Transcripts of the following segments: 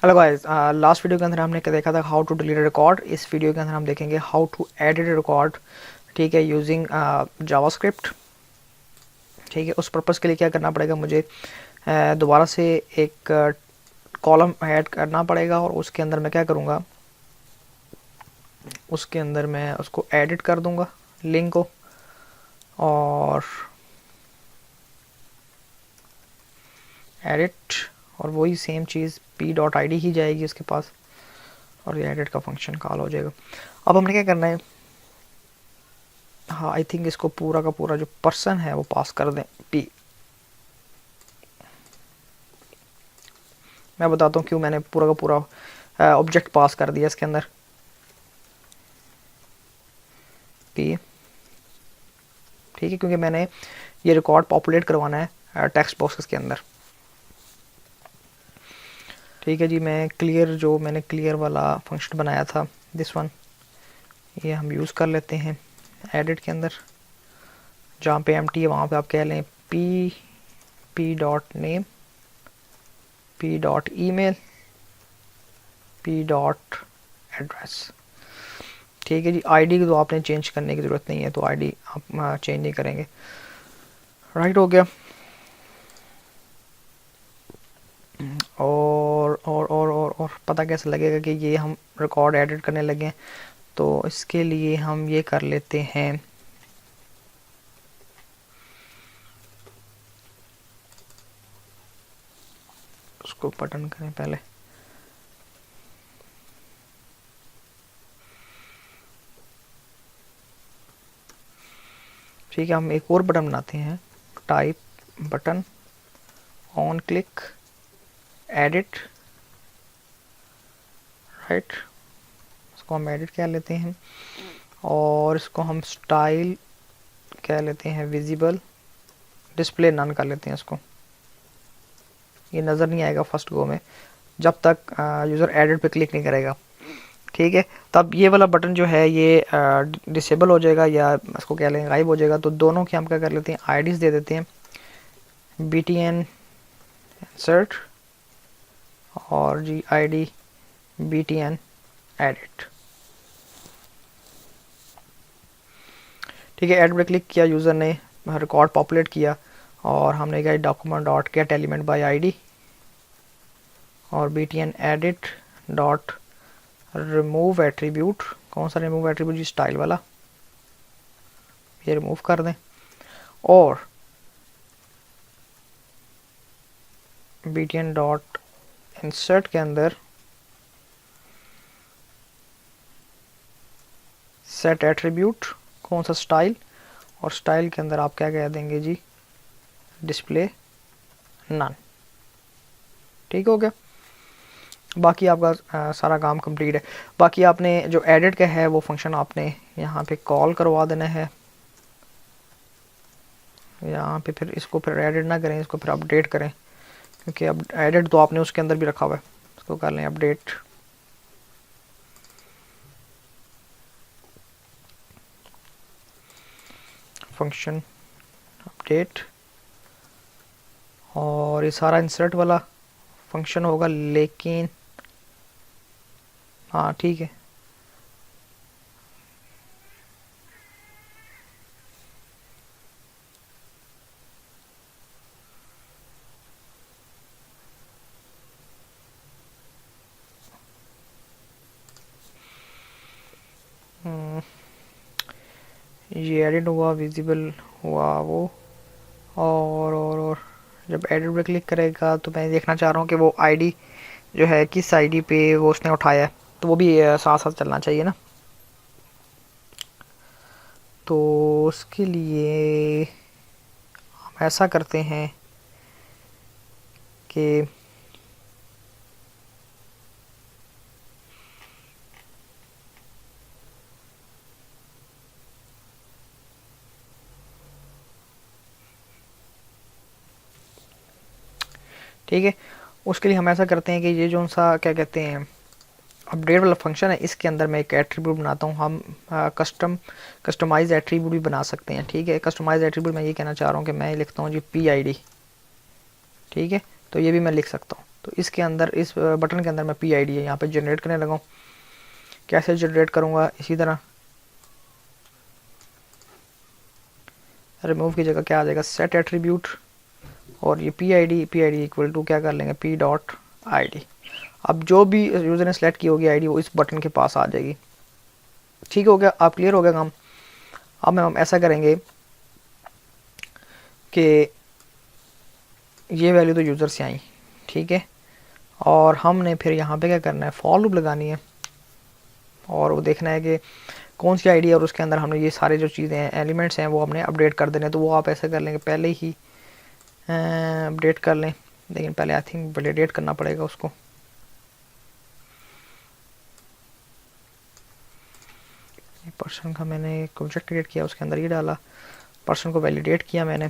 Hello guys, last video के अंदर हमने क्या देखा था, हाउ टू डिलीट रिकॉर्ड। इस वीडियो के अंदर हम देखेंगे हाउ टू एडिट रिकॉर्ड, ठीक है, यूजिंग जावास्क्रिप्ट। ठीक है, उस पर्पज़ के लिए क्या करना पड़ेगा, मुझे दोबारा से एक कॉलम ऐड करना पड़ेगा और उसके अंदर मैं क्या करूँगा, उसके अंदर मैं उसको एडिट कर दूँगा लिंक को, और एडिट, और वही सेम चीज़ p.id ही जाएगी उसके पास, और ये एडिट का फंक्शन कॉल हो जाएगा। अब हमने क्या करना है, हाँ आई थिंक इसको पूरा का पूरा जो पर्सन है वो पास कर दें पी। मैं बताता हूँ क्यों मैंने पूरा का पूरा ऑब्जेक्ट पास कर दिया इसके अंदर पी। ठीक है, क्योंकि मैंने ये रिकॉर्ड पॉपुलेट करवाना है टेक्स्ट बॉक्स के अंदर। ठीक है जी, मैं क्लियर, जो मैंने क्लियर वाला फंक्शन बनाया था दिस वन, ये हम यूज़ कर लेते हैं एडिट के अंदर। जहाँ पे एम्प्टी है वहाँ पे आप कह लें p.name, p.email, p.address। ठीक है जी, आईडी को तो आपने चेंज करने की ज़रूरत नहीं है, तो आईडी आप चेंज नहीं करेंगे। राइट हो गया। और पता कैसे लगेगा कि ये हम रिकॉर्ड एडिट करने लगे हैं, तो इसके लिए हम ये कर लेते हैं, उसको बटन करें पहले। ठीक है, हम एक और बटन बनाते हैं, type button, on click, edit. Right, इसको हम एडिट कह लेते हैं, और इसको हम स्टाइल कह लेते हैं विजिबल, डिस्प्ले नन कर लेते हैं इसको। ये नज़र नहीं आएगा फर्स्ट गो में जब तक यूज़र एडिट पे क्लिक नहीं करेगा। ठीक है, तब ये वाला बटन जो है ये डिसेबल हो जाएगा, या इसको कह लें गायब हो जाएगा। तो दोनों की हम क्या कर लेते हैं, आईडीज़ दे देते हैं, btn insert और जी id btn edit। ठीक है, एड पे क्लिक किया, यूज़र ने रिकॉर्ड पॉपुलेट किया, और हमने कहा document dot get element by ID, और btn edit dot remove attribute. कौन सा रिमूव एट्रीब्यूट जी, स्टाइल वाला, ये रिमूव कर दें। और btn डॉट इंसर्ट के अंदर सेट एट्रीब्यूट, कौन सा, स्टाइल, और स्टाइल के अंदर आप क्या कह देंगे जी, डिस्प्ले नन। ठीक हो गया, बाकी आपका सारा काम कंप्लीट है। बाकी आपने जो एडिट का है वो फंक्शन आपने यहाँ पे कॉल करवा देना है। यहाँ पे फिर इसको फिर एडिट ना करें, इसको फिर अपडेट करें, क्योंकि अब एडिट तो आपने उसके अंदर भी रखा हुआ है। इसको कर लें अपडेट, फंक्शन अपडेट, और ये सारा इंसर्ट वाला फंक्शन होगा, लेकिन हाँ ठीक है, ये एडिट हुआ, विजिबल हुआ वो, और जब एडिट पे क्लिक करेगा तो मैं देखना चाह रहा हूँ कि वो आईडी जो है किस आईडी पे वो उसने उठाया है, तो वो भी साथ साथ चलना चाहिए ना। तो उसके लिए हम ऐसा करते हैं कि ठीक है, उसके लिए हम ऐसा करते हैं कि ये जो सा क्या कहते हैं अपडेट वाला फंक्शन है, इसके अंदर मैं एक एट्रीब्यूट बनाता हूँ। हम कस्टमाइज एट्रीब्यूट भी बना सकते हैं। ठीक है, कस्टमाइज एट्रीब्यूट मैं ये कहना चाह रहा हूँ कि मैं लिखता हूँ जी पी आई डी। ठीक है, तो ये भी मैं लिख सकता हूँ। तो इसके अंदर, इस बटन के अंदर मैं PID है यहाँ पे जनरेट करने लगा हूँ। कैसे जनरेट करूँगा, इसी तरह रिमूव की जगह क्या आ जाएगा, सेट एट्रीब्यूट, और ये PID इक्वल टू क्या कर लेंगे, P.ID। अब जो भी यूज़र ने सेलेक्ट की होगी ID वो इस बटन के पास आ जाएगी। ठीक हो गया, आप क्लियर हो गया काम। अब हम ऐसा करेंगे कि ये वैल्यू तो यूज़र से आई, ठीक है, और हमने फिर यहाँ पे क्या करना है, फॉर लूप लगानी है और वो देखना है कि कौन सी आईडी है और उसके अंदर हमने ये सारे जो चीज़ें हैं, एलिमेंट्स हैं, वो हमने अपडेट कर देने। तो वो आप ऐसा कर लेंगे, पहले ही अपडेट कर लें, लेकिन पहले आई थिंक वैलिडेट करना पड़ेगा उसको। पर्सन का मैंने एक ऑब्जेक्ट क्रिएट किया, उसके अंदर ये डाला, पर्सन को वैलिडेट किया मैंने,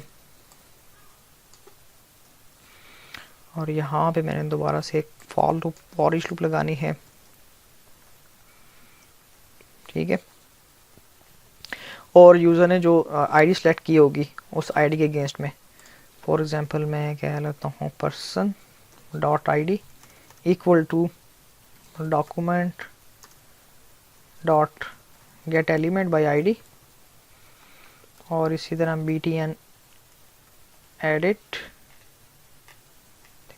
और यहाँ पे मैंने दोबारा से एक फॉर ईच लूप लगानी है, ठीक है। और यूज़र ने जो आईडी सेलेक्ट की होगी उस आईडी के अगेंस्ट में, फॉर एग्जांपल मैं कह लेता हूँ person dot ID equal to document dot get element by ID, और इसी तरह BTN एडिट,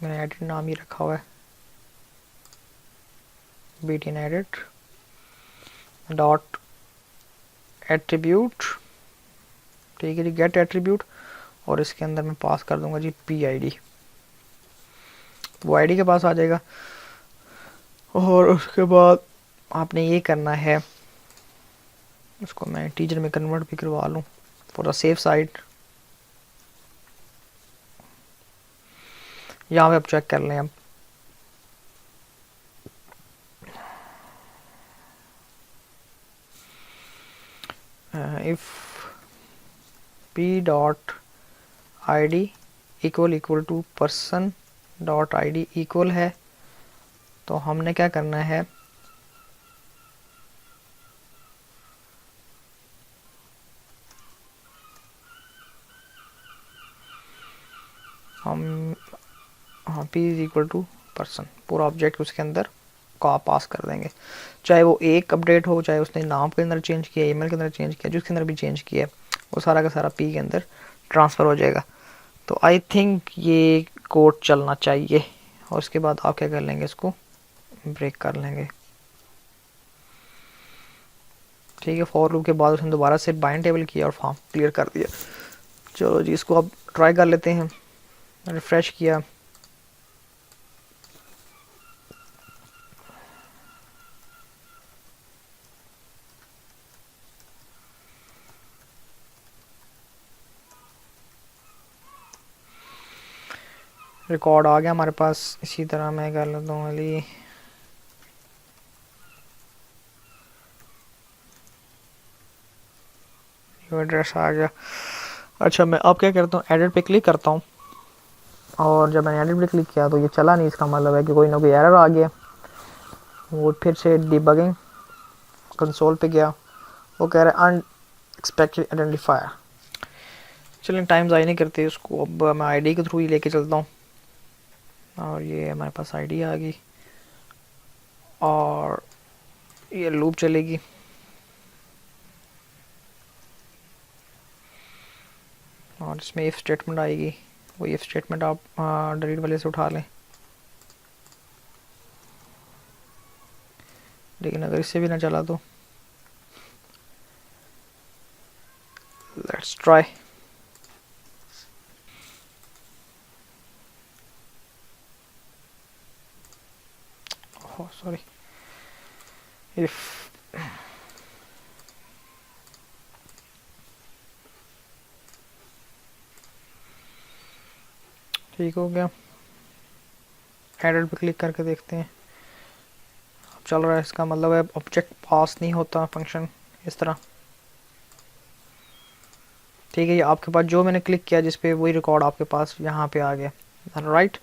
मैंने एडिट नाम ही रखा हुआ है, BTN एडिट डॉट एट्रीब्यूट, ठीक है जी, गेट एट्रीब्यूट, और इसके अंदर मैं पास कर दूंगा जी PID, वो ID के पास आ जाएगा। और उसके बाद आपने ये करना है, उसको मैं टीचर में कन्वर्ट भी करवा लूँ फॉर द सेफ साइड। यहाँ पे आप चेक कर लें, अब if P.ID equal to person dot ID equal है, तो हमने क्या करना है, हम P is equal to person, पूरा ऑब्जेक्ट उसके अंदर का पास कर देंगे, चाहे वो एक अपडेट हो, चाहे उसने नाम के अंदर चेंज किया, ईमेल के अंदर चेंज किया, जिसके अंदर भी चेंज किया, वो सारा का सारा P के अंदर ट्रांसफ़र हो जाएगा। तो आई थिंक ये कोड चलना चाहिए, और उसके बाद आप क्या कर लेंगे, इसको ब्रेक कर लेंगे, ठीक है। फॉर लूप के बाद उसने दोबारा से बाइंड टेबल किया और फॉर्म क्लियर कर दिया। चलो जी, इसको अब ट्राई कर लेते हैं, रिफ्रेश किया, रिकॉर्ड आ गया हमारे पास। इसी तरह मैं कर लेता हूँ अली, एड्रेस आ गया। अच्छा, मैं अब क्या करता हूँ, एडिट पे क्लिक करता हूँ, और जब मैंने एडिट पे क्लिक किया तो ये चला नहीं, इसका मतलब है कि कोई ना कोई एरर आ गया। वो फिर से डिबगिंग कंसोल पे गया, वो कह रहा है अनएक्सपेक्टेड आइडेंटिफायर। चलिए टाइम ज़ाया नहीं करते, उसको अब मैं ID के थ्रू ही लेके चलता हूँ, और ये हमारे पास ID आ गई, और ये लूप चलेगी। और इसमें इफ़ स्टेटमेंट आएगी, वो इफ़ स्टेटमेंट आप डिलीट वाले से उठा लें, लेकिन अगर इससे भी ना चला तो let's try. Oh sorry, if ठीक हो गया, एडिट पे क्लिक करके देखते हैं, अब चल रहा है। इसका मतलब है ऑब्जेक्ट पास नहीं होता फंक्शन इस तरह, ठीक है। ये आपके पास जो मैंने क्लिक किया जिस पे, वही रिकॉर्ड आपके पास यहाँ पे आ गया, राइट।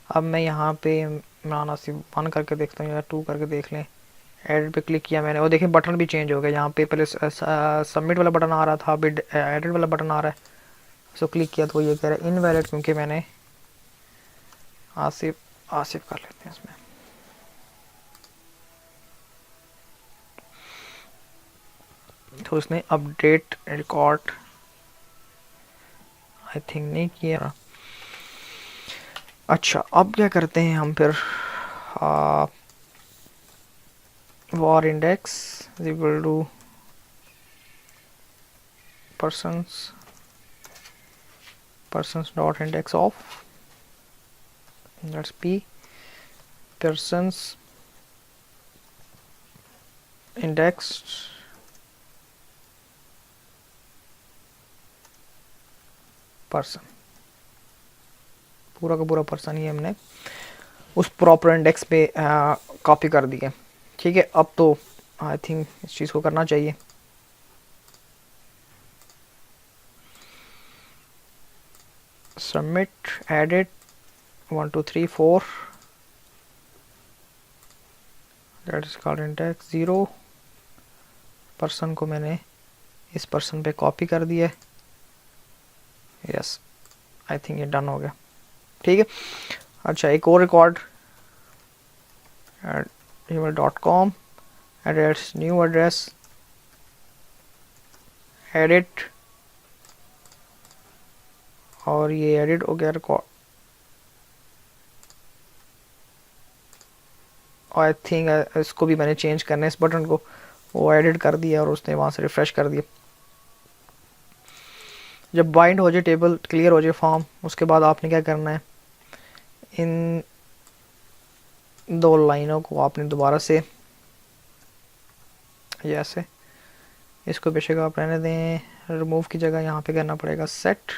अब मैं यहाँ पे इमरान सिर्फ 1 करके देखता हूँ या 2 करके देख लें। एडिट पे क्लिक किया मैंने, और देखिए बटन भी चेंज हो गया, यहाँ पे पहले सबमिट वाला बटन आ रहा था, अभी एडिट वाला बटन आ रहा है। उसको क्लिक किया तो ये कह रहा है इनवैलिड, क्योंकि मैंने आसिफ आसिफ कर लेते हैं इसमें। तो उसने अपडेट रिकॉर्ड आई थिंक नहीं किया। अच्छा अब क्या करते हैं हम फिर, var index is equal to persons dot index of, that's p, persons indexed person, पूरा का पूरा पर्सन ही हमने उस प्रॉपर इंडेक्स पे कॉपी कर दिया। ठीक है, अब तो आई थिंक इस चीज़ को करना चाहिए। Submit edit 1 2 3 4, that is called index 0। Person को मैंने इस पर्सन पे कॉपी कर दिया। यस आई थिंक ये डन हो गया। ठीक है, अच्छा एक और record email.com address new address edit, और ये एडिट हो गया रिकॉर्ड। आई थिंक इसको भी मैंने चेंज करना है, इस बटन को वो एडिट कर दिया और उसने वहाँ से रिफ़्रेश कर दिया। जब बाइंड हो जाए टेबल, क्लियर हो जाए फॉर्म, उसके बाद आपने क्या करना है, इन दो लाइनों को आपने दोबारा से ऐसे, इसको बेशक आप रहने दें, रिमूव की जगह यहाँ पे करना पड़ेगा सेट,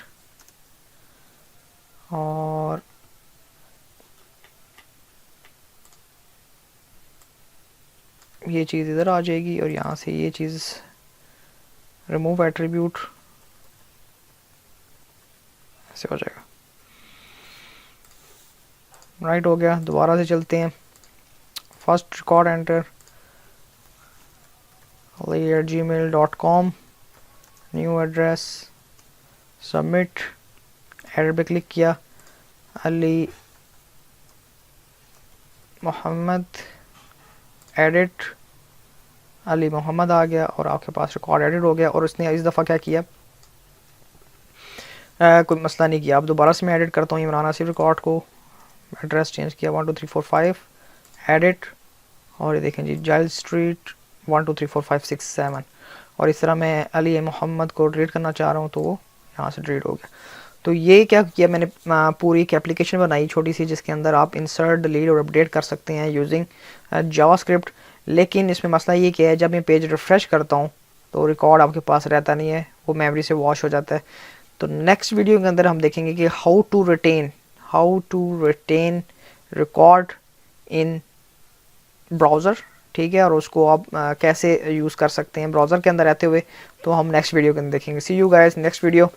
और ये चीज़ इधर आ जाएगी और यहाँ से ये चीज़ रिमूव एट्रीब्यूट ऐसे हो जाएगा। राइट हो गया, दोबारा से चलते हैं। First record enter ali@gmail.com, new address, submit, edit पे क्लिक किया, अली मोहम्मद एडिट, अली मोहम्मद आ गया और आपके पास रिकॉर्ड एडिट हो गया। और उसने इस दफ़ा क्या किया, कोई मसला नहीं किया। अब दोबारा से मैं एडिट करता हूँ इमरान आसिफ रिकॉर्ड को, एड्रेस चेंज किया 1 2 3 4 5 एडिट, और ये देखें जी जाइल स्ट्रीट 1 2 3 4 5 6 7, और इस तरह मैं अली मोहम्मद को डिलीट करना चाह रहा हूँ तो वो यहाँ से डिलीट हो गया। तो ये क्या किया मैंने, पूरी एक एप्लीकेशन बनाई छोटी सी जिसके अंदर आप इंसर्ट, डिलीट और अपडेट कर सकते हैं यूजिंग जावास्क्रिप्ट। लेकिन इसमें मसला ये क्या है, जब मैं पेज रिफ़्रेश करता हूँ तो रिकॉर्ड आपके पास रहता नहीं है, वो मेमोरी से वॉश हो जाता है। तो नेक्स्ट वीडियो के अंदर हम देखेंगे कि how to retain record in browser. ठीक है, और उसको आप कैसे यूज़ कर सकते हैं ब्राउज़र के अंदर रहते हुए, तो हम नेक्स्ट वीडियो के अंदर देखेंगे। सी यू गाइस नेक्स्ट वीडियो।